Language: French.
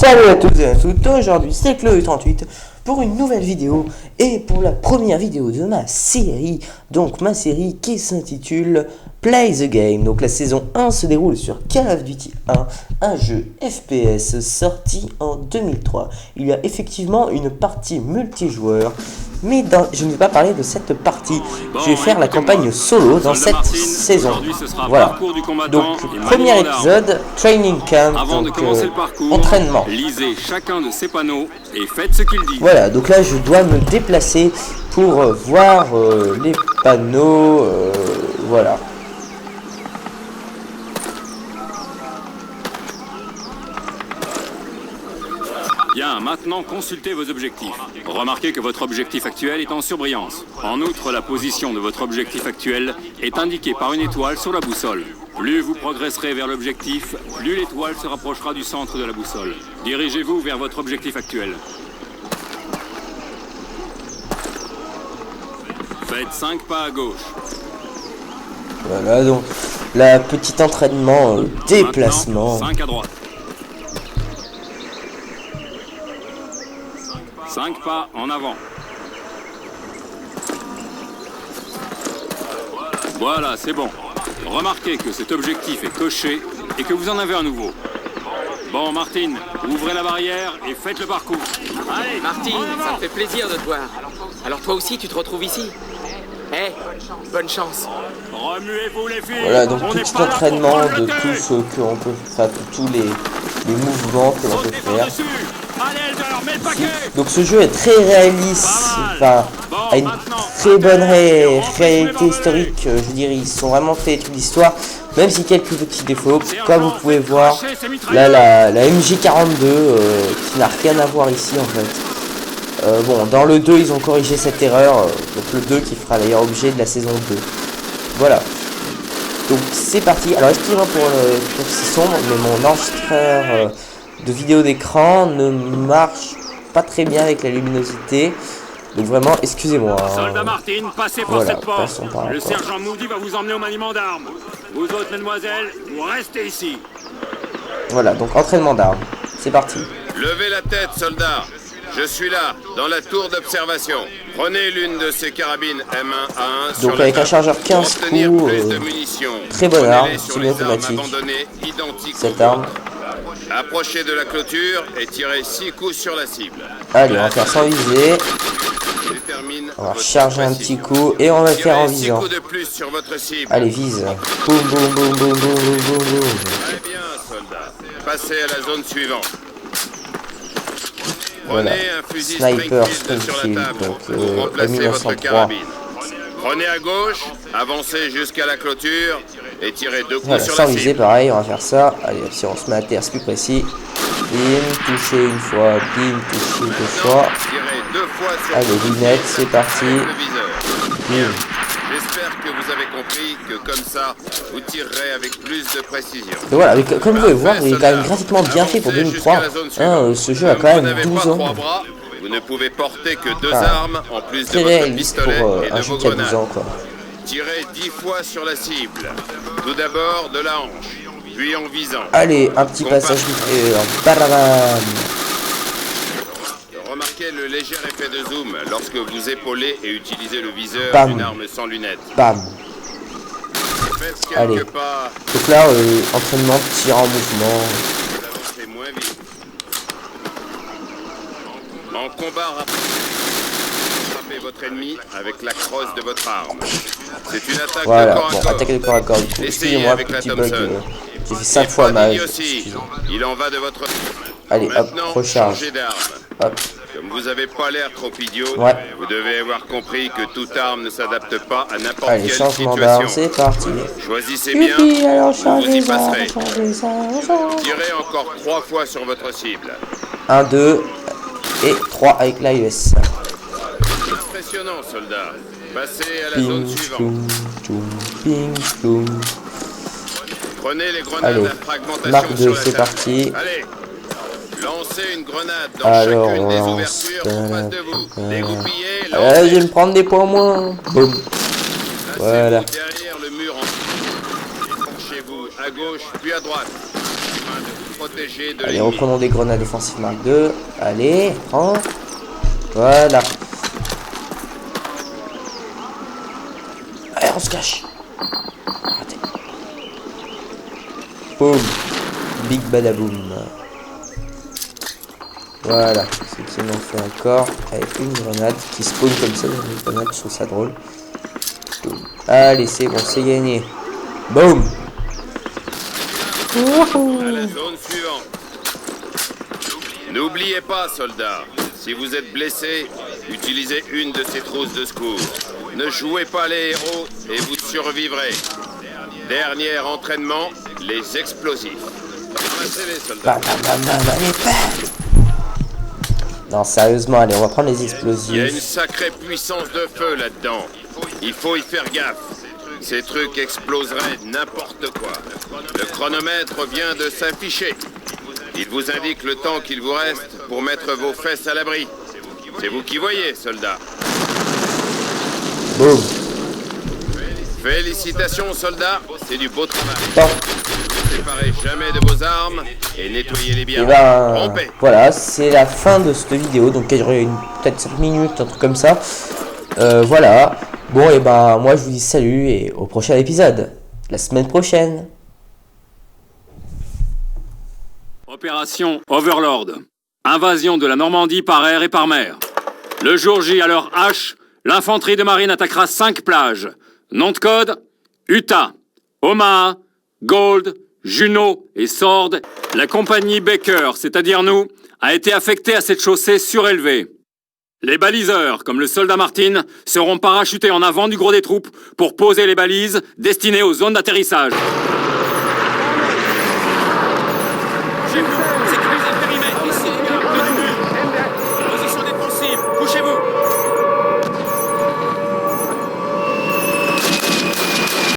Salut à toutes et à toutes, aujourd'hui c'est Chloé38 pour une nouvelle vidéo et pour la première vidéo de ma série, donc ma série qui s'intitule Play the Game. Donc la saison 1 se déroule sur Call of Duty 1, un jeu FPS sorti en 2003. Il y a effectivement une partie multijoueur, mais je ne vais pas parler de cette partie. Je vais faire la campagne solo dans cette saison. Voilà. Donc premier épisode, Training Camp, donc entraînement. Lisez chacun de ces panneaux et faites ce qu'il dit. Voilà, donc là je dois me déplacer pour voir les panneaux, voilà. Bien, maintenant consultez vos objectifs. Remarquez que votre objectif actuel est en surbrillance. En outre, la position de votre objectif actuel est indiquée par une étoile sur la boussole. Plus vous progresserez vers l'objectif, plus l'étoile se rapprochera du centre de la boussole. Dirigez-vous vers votre objectif actuel. Faites 5 pas à gauche. Voilà, donc la petite entraînement déplacement. Maintenant, 5 à droite. 5 pas en avant. Voilà, c'est bon. Remarquez que cet objectif est coché et que vous en avez un nouveau. Bon, Martine, ouvrez la barrière et faites le parcours. Allez, Martine, ça me fait plaisir de te voir. Alors toi aussi, tu te retrouves ici? Bonne chance. Remuez-vous les filles. Voilà, donc petit entraînement de tout ce qu'on peut faire, tous les mouvements que l'on peut faire. Donc ce jeu est très réaliste, enfin, a une très bonne réalité historique, je dirais, ils sont vraiment fait toute l'histoire, même si quelques petits défauts, comme vous pouvez voir, là la MJ42 qui n'a rien à voir ici en fait. Bon, dans le 2 ils ont corrigé cette erreur, donc le 2 qui fera d'ailleurs objet de la saison 2. Voilà. Donc c'est parti. Alors excusez-moi pour ce sombre, mais mon enregistreur de vidéo d'écran ne marche pas très bien avec la luminosité. Donc vraiment, excusez-moi. Soldat Martine, passez par cette porte. Le sergent Moody va vous emmener au maniement d'armes. Vous autres, mesdemoiselles, vous restez ici. Voilà, donc entraînement d'armes. C'est parti. Levez la tête, soldats. Je suis là, dans la tour d'observation. Prenez l'une de ces carabines M1A1 sur donc avec un chargeur 15 coups, très bonne arme, semi-automatique. Cette arme. Approchez de la clôture et tirez 6 coups sur la cible. Allez, on va faire sans viser. On va charger un petit coup et on va faire en visant. Allez, vise. Boum, boum, boum, boum, boum, boum, boum, boum. Très bien, soldats. Passez à la zone suivante. Voilà, Sniper Springfield, donc M1903. Prenez à gauche, avancez jusqu'à la clôture et tirez 2 coups voilà, sur sans la viser, cible. pareil, on va faire ça. Allez, si on se met à terre, c'est plus précis. Bim, toucher une fois, bim, toucher deux fois. Tirez 2 fois sur Allez, lunettes, c'est parti. le viseur. Bim. J'espère que vous avez compris que comme ça, vous tirerez avec plus de précision. Donc voilà, mais comme vous pouvez voir, il est quand même graphiquement bien fait pour 2003. Hein, ce jeu a quand même 12 ans. Vous ne pouvez porter que 2 armes en plus de Très votre réaliste pistolet pour et de un jeu vos qui a 12 grenades. ans, quoi. Tirez 10 fois sur la cible. Tout d'abord de la hanche, puis en visant. Allez, un petit passage mitrailleur. Badabam. Remarquez le léger effet de zoom lorsque vous épaulez et utilisez le viseur Bam. d'une arme sans lunettes. Bam. Faites Allez. quelques pas, Donc là, entraînement, tir en mouvement. vous avancez moins vite. En combat rapide, frappez votre ennemi avec la crosse de votre arme. C'est une attaque Voilà, de corps à bon, corps. attaquer de corps à corps. Du coup, Essayez excusez-moi, avec la petit bug. Thompson. J'ai fait 5 fois mal. Aussi. Il en va de votre... Allez, hop, Maintenant, recharge. changez d'arme. Hop. Comme vous avez pas l'air trop idiot, Ouais. vous devez avoir compris que toute arme ne s'adapte pas à n'importe Allez, quelle changement d'arme, situation. c'est parti. Choisissez bien, Youpi, alors vous y chargez ça, passerez. chargez ça. Tirez encore 3 fois sur votre cible. 1, 2 et 3 avec l'AES. Impressionnant, soldat. Passez à la zone Ping, suivante. ploum, tchoum, ping, ploum. Prenez les grenades Allez, à fragmentation marque 2, sur la c'est table. parti. Allez, lancez une grenade dans Alors, chacune on des lance. ouvertures en face de vous. Dégoupillez, Je vais lancez. me prendre des points moins. Boum. Voilà. Derrière le mur en... Penchez-vous à gauche puis à droite. protégé de Allez, l'ennemi. reprenons des grenades offensives Mark II. Allez, prends. Voilà. Allez, on se cache. Raté. Boum. Big badaboum. Voilà. C'est qui m'en fait encore avec une grenade qui spawn comme ça. Une grenade, je trouve ça drôle. Boum. Allez, c'est bon, c'est gagné. Boum. À la zone suivante. N'oubliez pas, soldats, si vous êtes blessé, utilisez une de ces trousses de secours. Ne jouez pas les héros et vous survivrez. Dernier entraînement, les explosifs. Ramassez-les, soldats. Bam, bam, bam, bam, allez, bam. Non, sérieusement, allez, on va prendre les Il y a une explosifs. sacrée puissance de feu là-dedans. Il faut y faire gaffe. Ces trucs exploseraient n'importe quoi. Le chronomètre vient de s'afficher. Il vous indique le temps qu'il vous reste pour mettre vos fesses à l'abri. C'est vous qui voyez, soldats. Boum. Félicitations, soldats. C'est du beau travail. Bon. Ne vous séparez jamais de vos armes et nettoyez-les bien. Et ben, Rompez. voilà, c'est la fin de cette vidéo. Donc, elle durait peut-être 5 minutes, un truc comme ça. Voilà. Bon, et ben, moi, je vous dis salut et au prochain épisode. La semaine prochaine. Opération Overlord. Invasion de la Normandie par air et par mer. Le jour J à l'heure H, l'infanterie de marine attaquera 5 plages. Nom de code, Utah, Omaha, Gold, Juneau et Sword. La compagnie Baker, c'est-à-dire nous, a été affectée à cette chaussée surélevée. Les baliseurs, comme le soldat Martin, seront parachutés en avant du gros des troupes pour poser les balises destinées aux zones d'atterrissage.